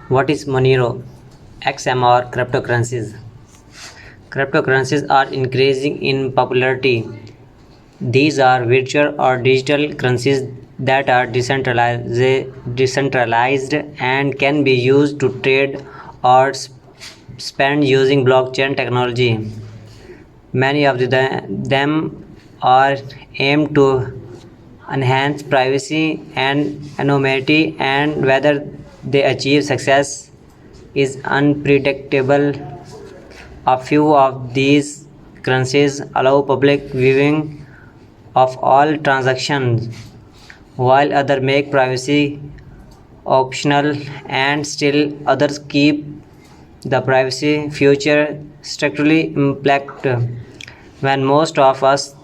What is monero? XMR cryptocurrencies. Cryptocurrencies are increasing in popularity. These are virtual or digital currencies that are decentralized and can be used to trade or spend using blockchain technology. Many of them are aimed to enhance privacy and anonymity, and whether they achieve success is unpredictable. A few of these currencies allow public viewing of all transactions, while others make privacy optional, and still others keep the privacy feature strictly implemented. When most of us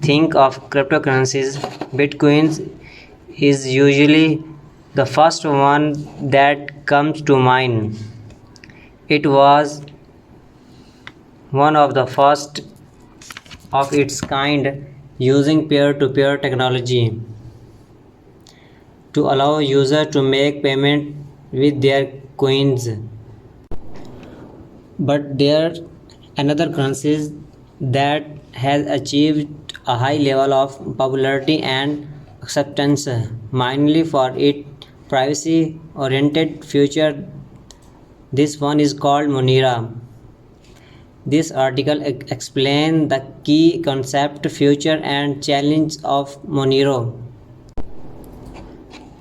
think of cryptocurrencies, Bitcoin is usually the first one that comes to mind. It was one of the first of its kind using peer-to-peer technology to allow users to make payment with their coins. But there are another currencies that has achieved a high level of popularity and acceptance, mainly for its privacy-oriented feature. This one is called Monera. This article explains the key concept, future, and challenge of Monero.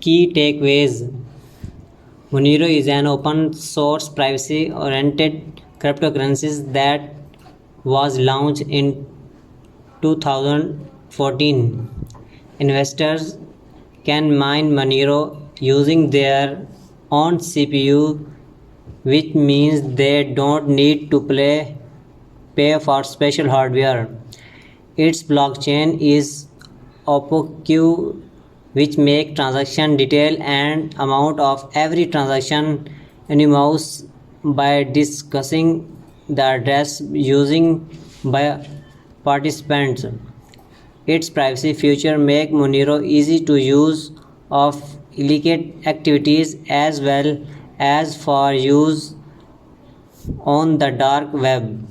Key takeaways. Monero is an open source privacy oriented cryptocurrency that was launched in 2014. Investors can mine Monero using their own CPU, which means they don't need to pay for special hardware. Its blockchain is opaque, which make transaction detail and amount of every transaction anonymous by discussing the address using by participants. Its privacy feature make Monero easy to use of illicit activities as well as for use on the dark web.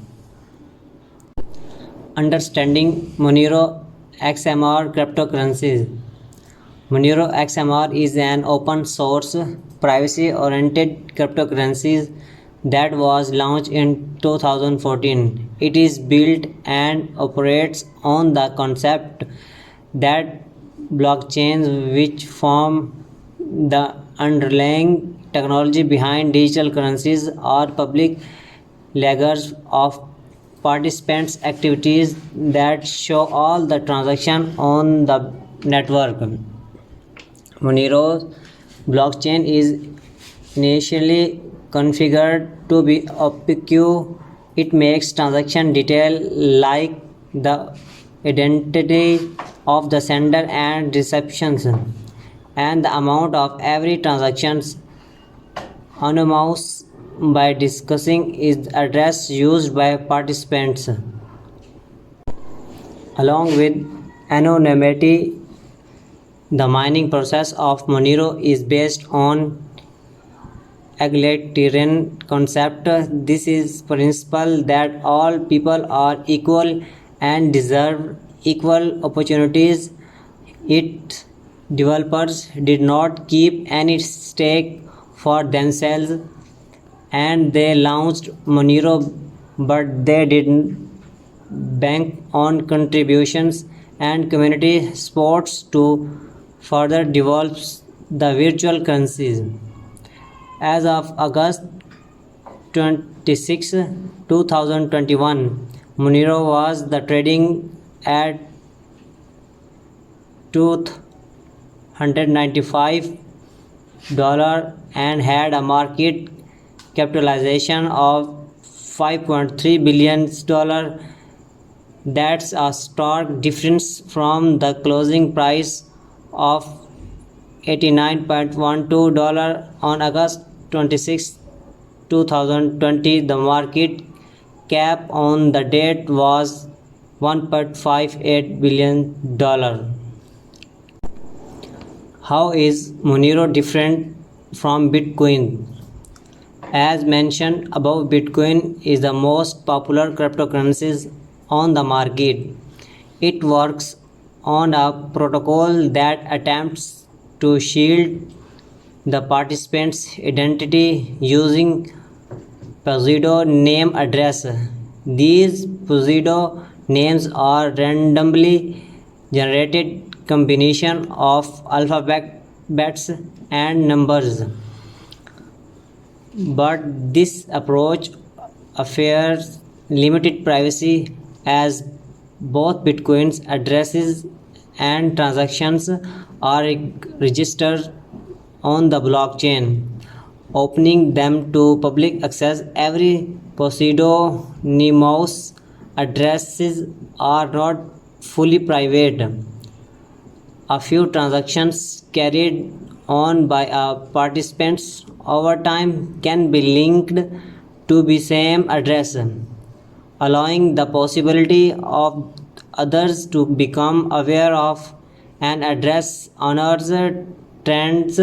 Understanding Monero XMR cryptocurrencies. Monero XMR is an open source, privacy oriented cryptocurrency that was launched in 2014. It is built and operates on the concept that blockchains, which form the underlying technology behind digital currencies, are public ledgers of participants' activities that show all the transactions on the network. Monero's blockchain is initially configured to be opaque. It makes transaction detail like the identity of the sender and receptions and the amount of every transaction anonymous by discussing is address used by participants. Along with anonymity, the mining process of Monero is based on egalitarian concept. This is principle that all people are equal and deserve equal opportunities. Its developers did not keep any stake for themselves and they launched Monero, but they didn't bank on contributions and community supports to further develop the virtual currencies. As of August 26, 2021, Monero was the trading at $295 and had a market capitalization of $5.3 billion. That's a stark difference from the closing price of $89.12 on August 26, 2020. The market cap on the date was $1.58 billion. How is Monero different from Bitcoin? As mentioned above, Bitcoin is the most popular cryptocurrency on the market. It works on a protocol that attempts to shield the participant's identity using pseudo name address. These pseudo names are randomly generated combination of alphabets and numbers. But this approach offers limited privacy as both Bitcoin's addresses and transactions are registered on the blockchain, opening them to public access. Every pseudonymous addresses are not fully private. A few transactions carried on by participants over time can be linked to the same address, allowing the possibility of others to become aware of an address owner's trends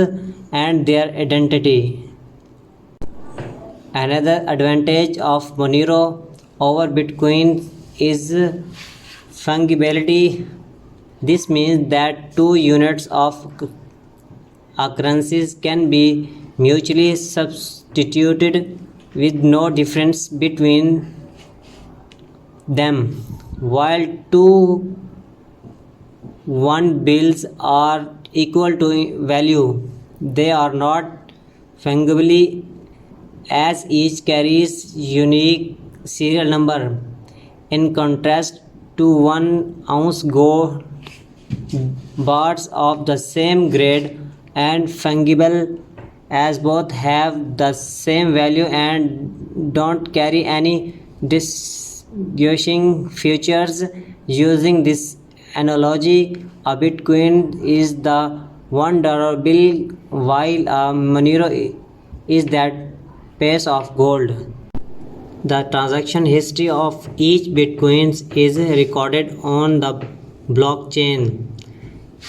and their identity. Another advantage of Monero over Bitcoin is fungibility. This means that two units of currencies can be mutually substituted with no difference between them. While two one bills are equal to value, they are not fungible as each carries unique serial number. In contrast to 1 ounce gold bars of the same grade and fungible as both have the same value and don't carry any distinguishing features. Using this analogy, a Bitcoin is the $1 bill while a Monero is that piece of gold. The transaction history of each Bitcoin is recorded on the blockchain.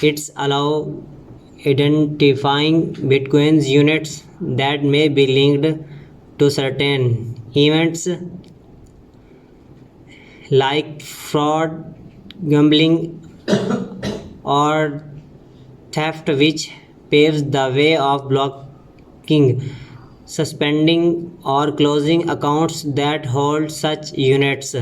It's allow identifying Bitcoin's units that may be linked to certain events like fraud, gambling, or theft, which paves the way of blocking, suspending, or closing accounts that hold such units.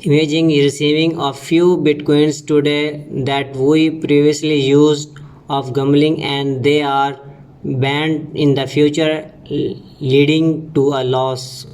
Imagine receiving a few bitcoins today that we previously used of gambling and they are banned in the future, leading to a loss.